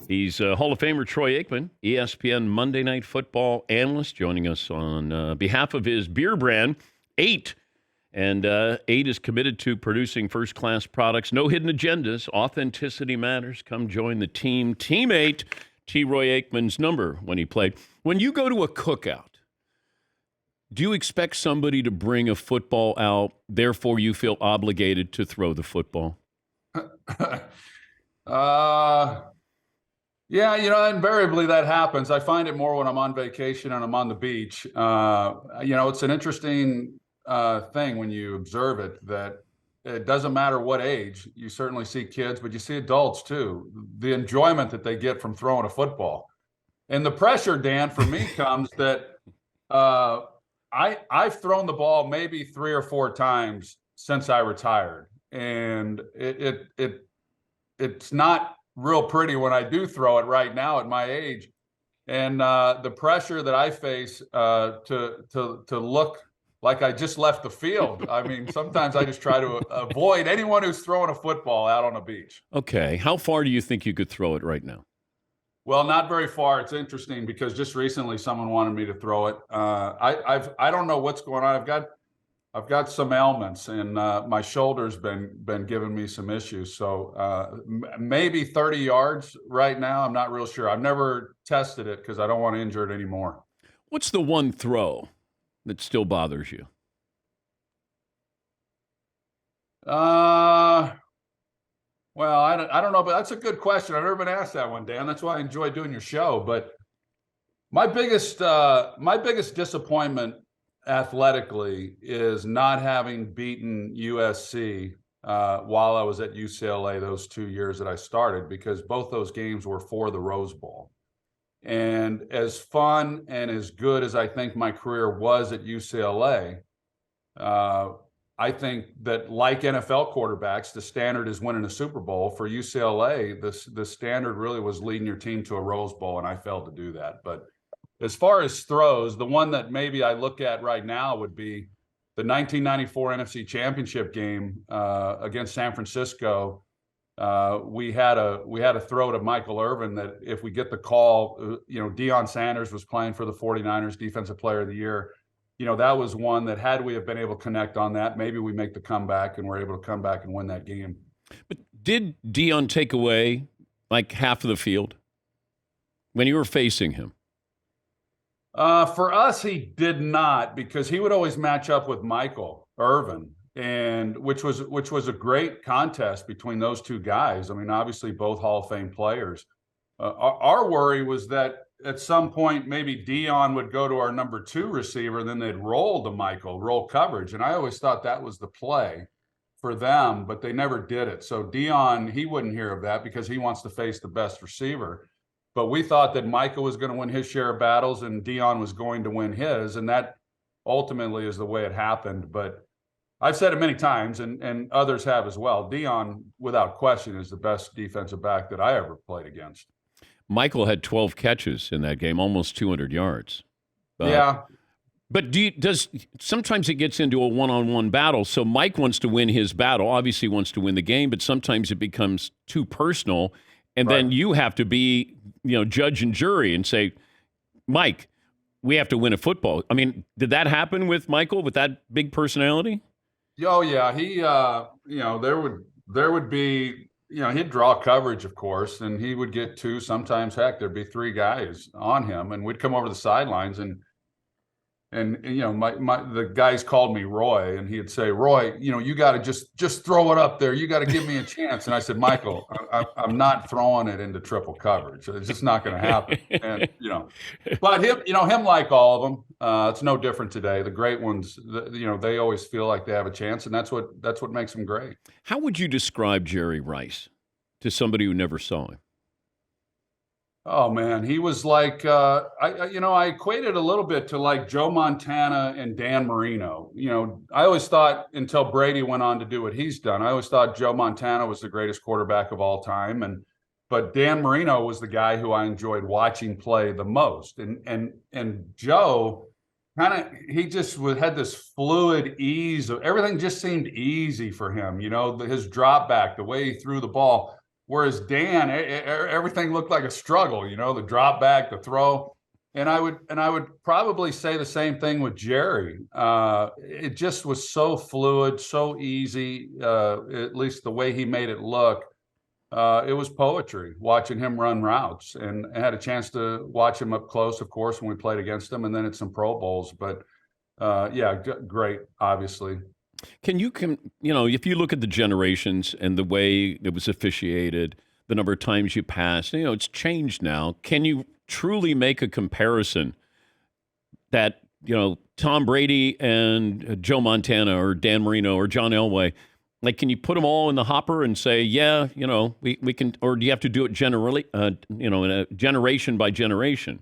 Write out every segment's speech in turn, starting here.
He's Hall of Famer Troy Aikman, ESPN Monday Night Football analyst, joining us on behalf of his beer brand, 8. And 8 is committed to producing first-class products. No hidden agendas. Authenticity matters. Come join the team. Team 8, T. Roy Aikman's number when he played. When you go to a cookout, do you expect somebody to bring a football out, therefore you feel obligated to throw the football? Yeah, invariably that happens. I find it more when I'm on vacation and I'm on the beach. It's an interesting thing when you observe it, that it doesn't matter what age. You certainly see kids, but you see adults too. The enjoyment that they get from throwing a football. And the pressure, Dan, for me comes that I've thrown the ball maybe 3 or 4 times since I retired. And it's not real pretty when I do throw it right now at my age. And the pressure that I face to look like I just left the field. I mean, sometimes I just try to avoid anyone who's throwing a football out on a beach. Okay. How far do you think you could throw it right now? Well, not very far. It's interesting because just recently someone wanted me to throw it. I don't know what's going on. I've got some ailments, and my shoulder's been giving me some issues. So maybe 30 yards right now. I'm not real sure. I've never tested it because I don't want to injure it anymore. What's the one throw that still bothers you? Well, I don't know, but that's a good question. I've never been asked that one, Dan. That's why I enjoy doing your show. But my biggest disappointment athletically is not having beaten USC while I was at UCLA those 2 years that I started, because both those games were for the Rose Bowl. And as fun and as good as I think my career was at UCLA, I think that, like NFL quarterbacks, the standard is winning a Super Bowl. For UCLA, the standard really was leading your team to a Rose Bowl, and I failed to do that. But as far as throws, the one that maybe I look at right now would be the 1994 NFC Championship game against San Francisco. We had a throw to Michael Irvin that, if we get the call, Deion Sanders was playing for the 49ers, Defensive Player of the Year. That was one that, had we have been able to connect on that, maybe we make the comeback and we're able to come back and win that game. But did Deion take away like half of the field when you were facing him? For us, he did not, because he would always match up with Michael Irvin, and which was a great contest between those two guys. I mean, obviously both Hall of Fame players. Our worry was that at some point maybe Deion would go to our number 2 receiver, then they'd roll to Michael, roll coverage. And I always thought that was the play for them, but they never did it. So Deion, he wouldn't hear of that because he wants to face the best receiver. But we thought that Michael was going to win his share of battles and Deion was going to win his. And that ultimately is the way it happened. But I've said it many times, and others have as well. Deion, without question, is the best defensive back that I ever played against. Michael had 12 catches in that game, almost 200 yards. Yeah. But sometimes it gets into a one-on-one battle. So Mike wants to win his battle, obviously wants to win the game, but sometimes it becomes too personal. And then you have to be, judge and jury and say, Mike, we have to win a football. I mean, did that happen with Michael, with that big personality? Oh, yeah. He, there would be, he'd draw coverage, of course, and he would get 2, sometimes, heck, there'd be 3 guys on him, and we'd come over the sidelines, and the guys called me Roy, and he'd say, Roy, you got to just throw it up there. You got to give me a chance. And I said, Michael, I'm not throwing it into triple coverage. It's just not going to happen. And, but him like all of them, it's no different today. The great ones, they always feel like they have a chance, and that's what makes them great. How would you describe Jerry Rice to somebody who never saw him? Oh man, he was like I equated a little bit to like Joe Montana and Dan Marino. I always thought, until Brady went on to do what he's done, I always thought Joe Montana was the greatest quarterback of all time, but Dan Marino was the guy who I enjoyed watching play the most. And Joe he just had this fluid ease of everything. Just seemed easy for him. His drop back, the way he threw the ball. Whereas Dan, everything looked like a struggle, the drop back, the throw. And I would probably say the same thing with Jerry. It just was so fluid, so easy, at least the way he made it look. It was poetry watching him run routes, and I had a chance to watch him up close, of course, when we played against him, and then at some Pro Bowls. But yeah, great, obviously. If you look at the generations and the way it was officiated, the number of times you passed, it's changed now. Can you truly make a comparison that, Tom Brady and Joe Montana or Dan Marino or John Elway, like, can you put them all in the hopper and say, yeah, we can, or do you have to do it generally, in a generation by generation?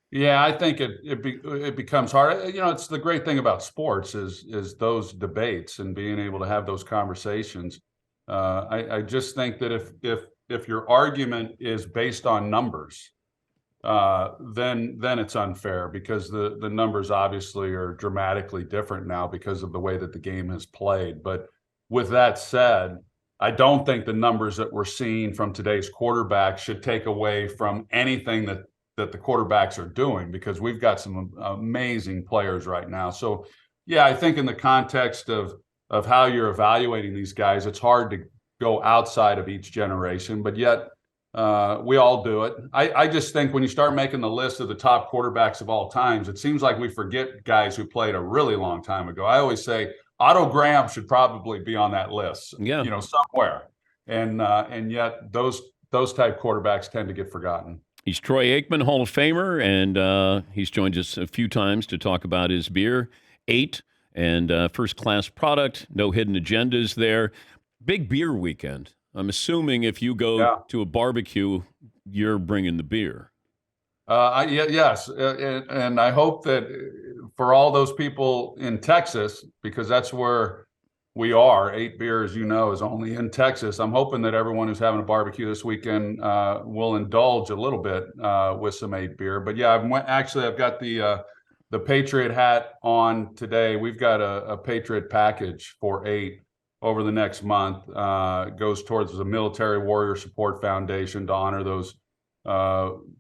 Yeah, I think it becomes hard. It's the great thing about sports is those debates and being able to have those conversations. I just think that if your argument is based on numbers, then it's unfair, because the numbers obviously are dramatically different now because of the way that the game has played. But with that said, I don't think the numbers that we're seeing from today's quarterbacks should take away from anything that the quarterbacks are doing, because we've got some amazing players right now. So, yeah, I think in the context of how you're evaluating these guys, it's hard to go outside of each generation, but yet we all do it. I just think when you start making the list of the top quarterbacks of all times, it seems like we forget guys who played a really long time ago. I always say Otto Graham should probably be on that list, somewhere. And yet those type quarterbacks tend to get forgotten. He's Troy Aikman, Hall of Famer, and he's joined us a few times to talk about his beer, 8, and first-class product, no hidden agendas there. Big beer weekend. I'm assuming if you go to a barbecue, you're bringing the beer. Yes, and I hope that for all those people in Texas, because that's where we are, 8 Beer, as you know, is only in Texas. I'm hoping that everyone who's having a barbecue this weekend will indulge a little bit with some 8 Beer. But yeah, I've got the Patriot hat on today. We've got a Patriot package for 8 over the next month. Goes towards the Military Warrior Support Foundation to honor those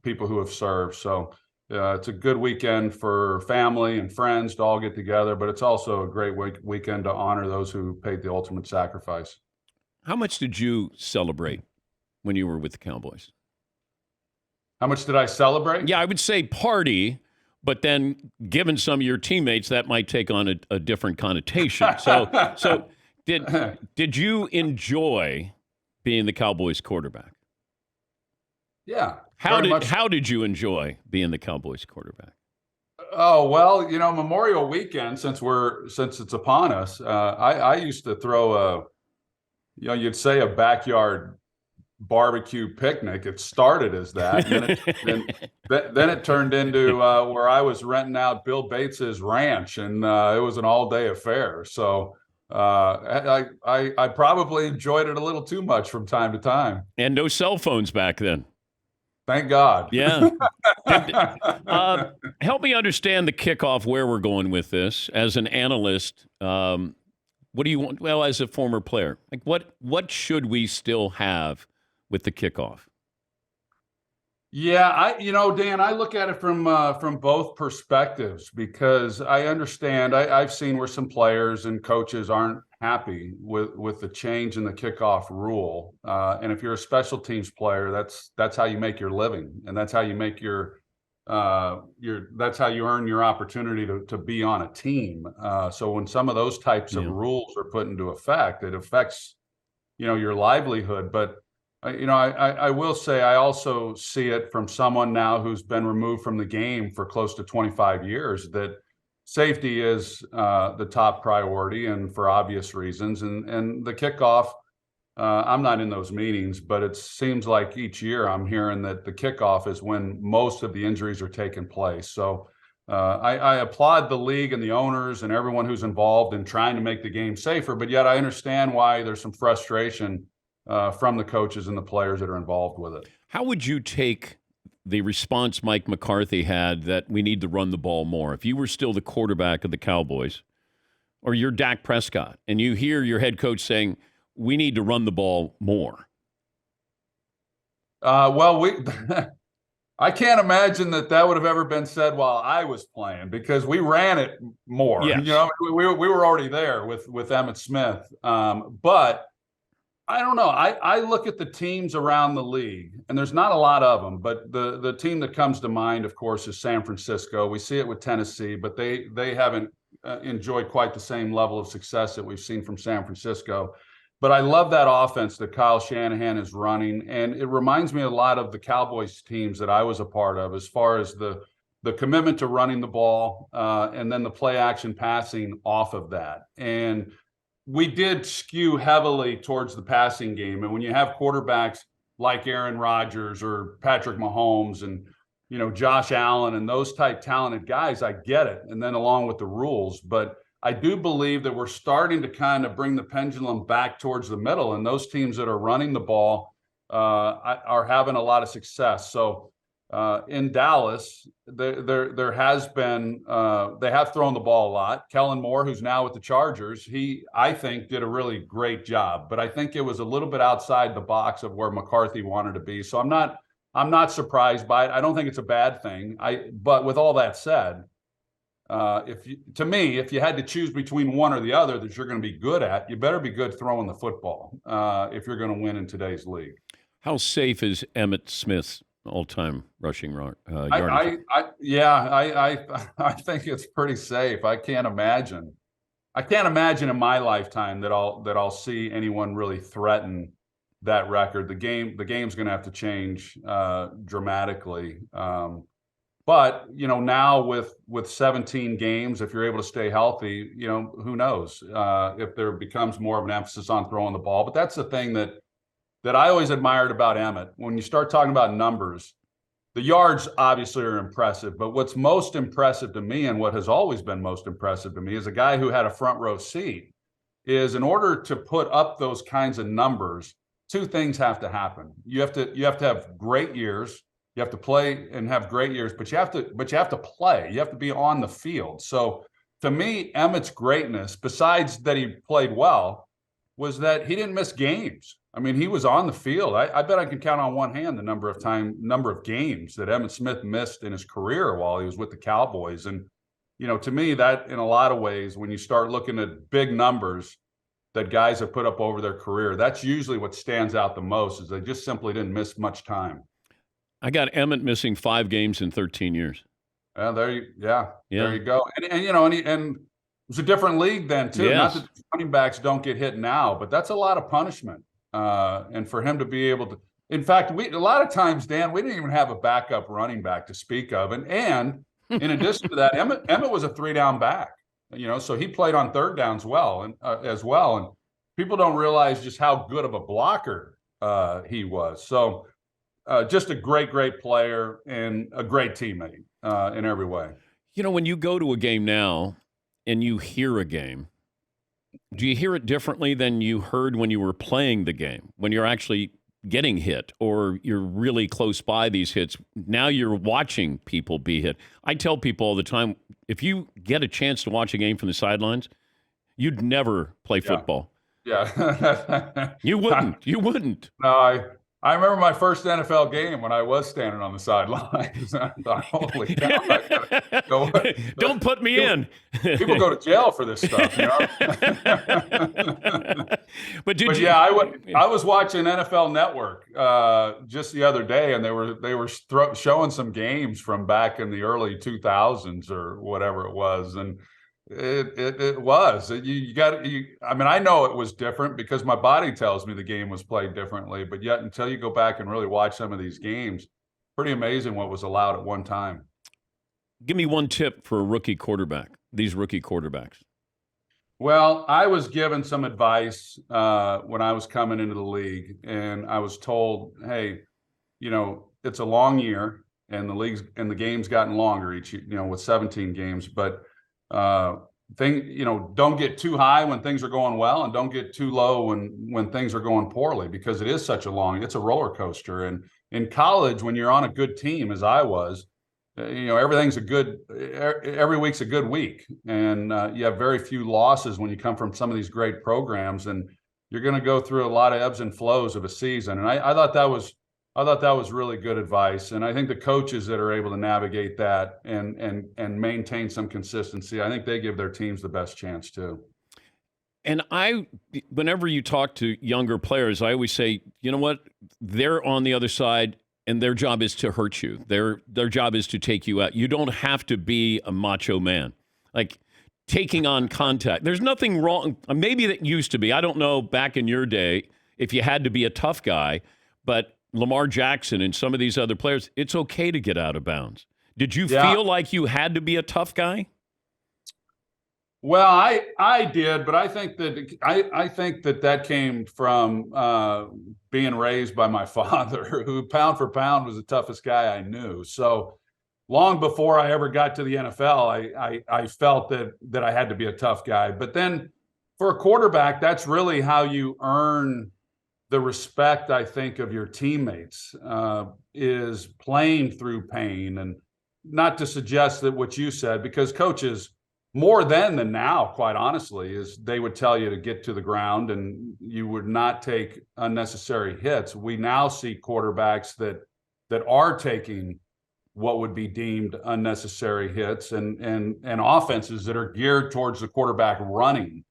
people who have served. So it's a good weekend for family and friends to all get together, but it's also a great weekend to honor those who paid the ultimate sacrifice. How much did you celebrate when you were with the Cowboys? How much did I celebrate? Yeah, I would say party, but then given some of your teammates, that might take on a different connotation. So did you enjoy being the Cowboys quarterback? Yeah. How did you enjoy being the Cowboys quarterback? Oh, well, Memorial Weekend, since it's upon us, I used to throw you'd say a backyard barbecue picnic. It started as that, and then it turned into where I was renting out Bill Bates's ranch, and it was an all-day affair. So I probably enjoyed it a little too much from time to time. And no cell phones back then. Thank God. Yeah. Help me understand the kickoff, where we're going with this. As an analyst, what do you want? Well, as a former player, like what should we still have with the kickoff? Yeah, Dan, I look at it from both perspectives, because I understand. I've seen where some players and coaches aren't happy with the change in the kickoff rule, and if you're a special teams player, that's how you make your living, and that's how you make that's how you earn your opportunity to be on a team. So when some of those types of rules are put into effect, it affects your livelihood. But I will say I also see it from someone now who's been removed from the game for close to 25 years, that safety is the top priority, and for obvious reasons. And the kickoff, I'm not in those meetings, but it seems like each year I'm hearing that the kickoff is when most of the injuries are taking place. So I applaud the league and the owners and everyone who's involved in trying to make the game safer, but yet I understand why there's some frustration from the coaches and the players that are involved with it. How would you take the response Mike McCarthy had that we need to run the ball more? If you were still the quarterback of the Cowboys, or you're Dak Prescott, and you hear your head coach saying, we need to run the ball more. Well, we I can't imagine that would have ever been said while I was playing because we ran it more. You Yes. know, we were already there with Emmitt Smith. But I don't know. I look at the teams around the league, and there's not a lot of them, but the team that comes to mind, of course, is San Francisco. We see it with Tennessee, but they haven't enjoyed quite the same level of success that we've seen from San Francisco. But I love that offense that Kyle Shanahan is running, and it reminds me a lot of the Cowboys teams that I was a part of, as far as the commitment to running the ball and then the play action passing off of that. And we did skew heavily towards the passing game. And when you have quarterbacks like Aaron Rodgers or Patrick Mahomes and Josh Allen and those type talented guys, I get it. And then along with the rules, but I do believe that we're starting to kind of bring the pendulum back towards the middle, and those teams that are running the ball are having a lot of success. So in Dallas, there has been they have thrown the ball a lot. Kellen Moore, who's now with the Chargers, I think did a really great job, but I think it was a little bit outside the box of where McCarthy wanted to be. So I'm not surprised by it. I don't think it's a bad thing. But with all that said, if you had to choose between one or the other that you're going to be good at, you better be good throwing the football if you're going to win in today's league. How safe is Emmitt Smith's all-time rushing yardage? I think it's pretty safe. I can't imagine in my lifetime that I'll see anyone really threaten that record. The game's going to have to change dramatically. But now with 17 games, if you're able to stay healthy, who knows if there becomes more of an emphasis on throwing the ball. But that's the thing that I always admired about Emmitt. When you start talking about numbers, the yards obviously are impressive, but what's most impressive to me, and what has always been most impressive to me, is a guy who had a front row seat, is in order to put up those kinds of numbers, two things have to happen. You have to have great years. You have to play and have great years, but you have to play. You have to be on the field. So to me, Emmitt's greatness, besides that he played well, was that he didn't miss games. I mean, he was on the field. I bet I can count on one hand the number of games that Emmitt Smith missed in his career while he was with the Cowboys. And, to me, that in a lot of ways, when you start looking at big numbers that guys have put up over their career, that's usually what stands out the most, is they just simply didn't miss much time. I got Emmitt missing 5 games in 13 years. There you go. And it was a different league then too. Yes. Not that running backs don't get hit now, but that's a lot of punishment. And for him to be able to, in fact, a lot of times, Dan, we didn't even have a backup running back to speak of. And in addition to that, Emmitt was a 3-down back. So he played on third downs as well. And people don't realize just how good of a blocker he was. So. Just a great player and a great teammate in every way. When you go to a game now and you hear a game, do you hear it differently than you heard when you were playing the game, when you're actually getting hit or you're really close by these hits? Now you're watching people be hit. I tell people all the time, if you get a chance to watch a game from the sidelines, you'd never play football. Yeah. You wouldn't. No, I remember my first NFL game when I was standing on the sidelines. I thought, holy cow. Don't put me in. People go to jail for this stuff, I was watching NFL Network just the other day, and they were showing some games from back in the early 2000s or whatever it was. And It was. I know it was different because my body tells me the game was played differently, but yet until you go back and really watch some of these games, pretty amazing what was allowed at one time. Give me one tip for a rookie quarterback, these rookie quarterbacks. Well, I was given some advice when I was coming into the league, and I was told, hey, it's a long year, and the game's gotten longer each year, with 17 games, but don't get too high when things are going well, and don't get too low when things are going poorly, because it's a roller coaster. And in college, when you're on a good team, as I was, every week's a good week, and you have very few losses when you come from some of these great programs, and you're going to go through a lot of ebbs and flows of a season. And I thought that was I thought that was really good advice. And I think the coaches that are able to navigate that and maintain some consistency, I think they give their teams the best chance too. And whenever you talk to younger players, I always say, you know what? They're on the other side, and their job is to hurt you. Their job is to take you out. You don't have to be a macho man. Like taking on contact. There's nothing wrong. Maybe that used to be. I don't know back in your day if you had to be a tough guy, but Lamar Jackson and some of these other players, it's okay to get out of bounds. Did you feel like you had to be a tough guy? Well, I did, but I think that came from being raised by my father, who pound for pound was the toughest guy I knew. So long before I ever got to the NFL, I felt that I had to be a tough guy. But then for a quarterback, that's really how you earn the respect, I think, of your teammates, is playing through pain. And not to suggest that what you said, because coaches more then than now, quite honestly, is they would tell you to get to the ground and you would not take unnecessary hits. We now see quarterbacks that are taking what would be deemed unnecessary hits and offenses that are geared towards the quarterback running.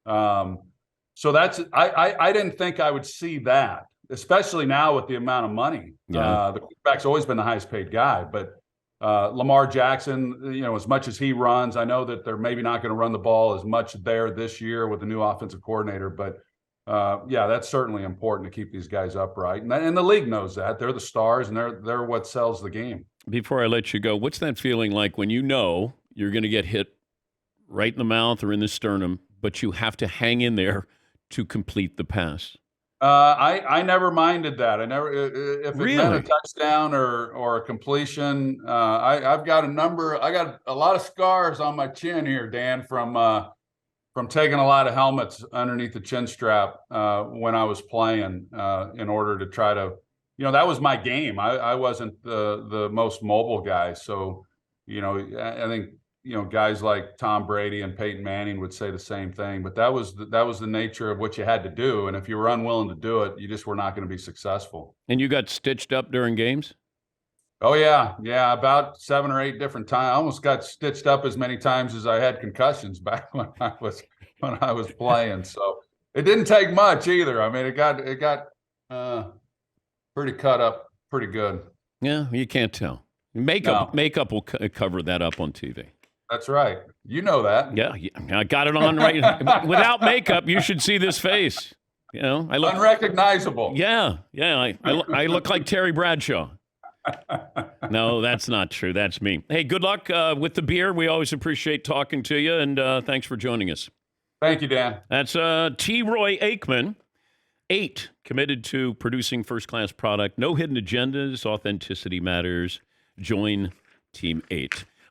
So that's I didn't think I would see that, especially now with the amount of money. Yeah. The quarterback's always been the highest paid guy, but Lamar Jackson, as much as he runs, I know that they're maybe not going to run the ball as much there this year with the new offensive coordinator, but that's certainly important to keep these guys upright. And the league knows that. They're the stars, and they're what sells the game. Before I let you go, what's that feeling like when you know you're going to get hit right in the mouth or in the sternum, but you have to hang in there to complete the pass? I never minded that. I never, if it meant a Really? touchdown or a completion. I got a lot of scars on my chin here, Dan, from taking a lot of helmets underneath the chin strap when I was playing in order to try to, that was my game. I wasn't the most mobile guy, so I think guys like Tom Brady and Peyton Manning would say the same thing. But that was the nature of what you had to do, and if you were unwilling to do it, you just were not going to be successful. And you got stitched up during games? Oh yeah, about 7 or 8 different times. I almost got stitched up as many times as I had concussions back when I was playing. So it didn't take much either. I mean, it got pretty cut up, pretty good. Yeah, you can't tell. Makeup will cover that up on TV. That's right. You know that. Yeah, I got it on right. Without makeup, you should see this face. I look unrecognizable. Yeah. I look like Terry Bradshaw. No, that's not true. That's me. Hey, good luck with the beer. We always appreciate talking to you, and thanks for joining us. Thank you, Dan. That's T. Roy Aikman. 8, committed to producing first-class product. No hidden agendas. Authenticity matters. Join Team 8.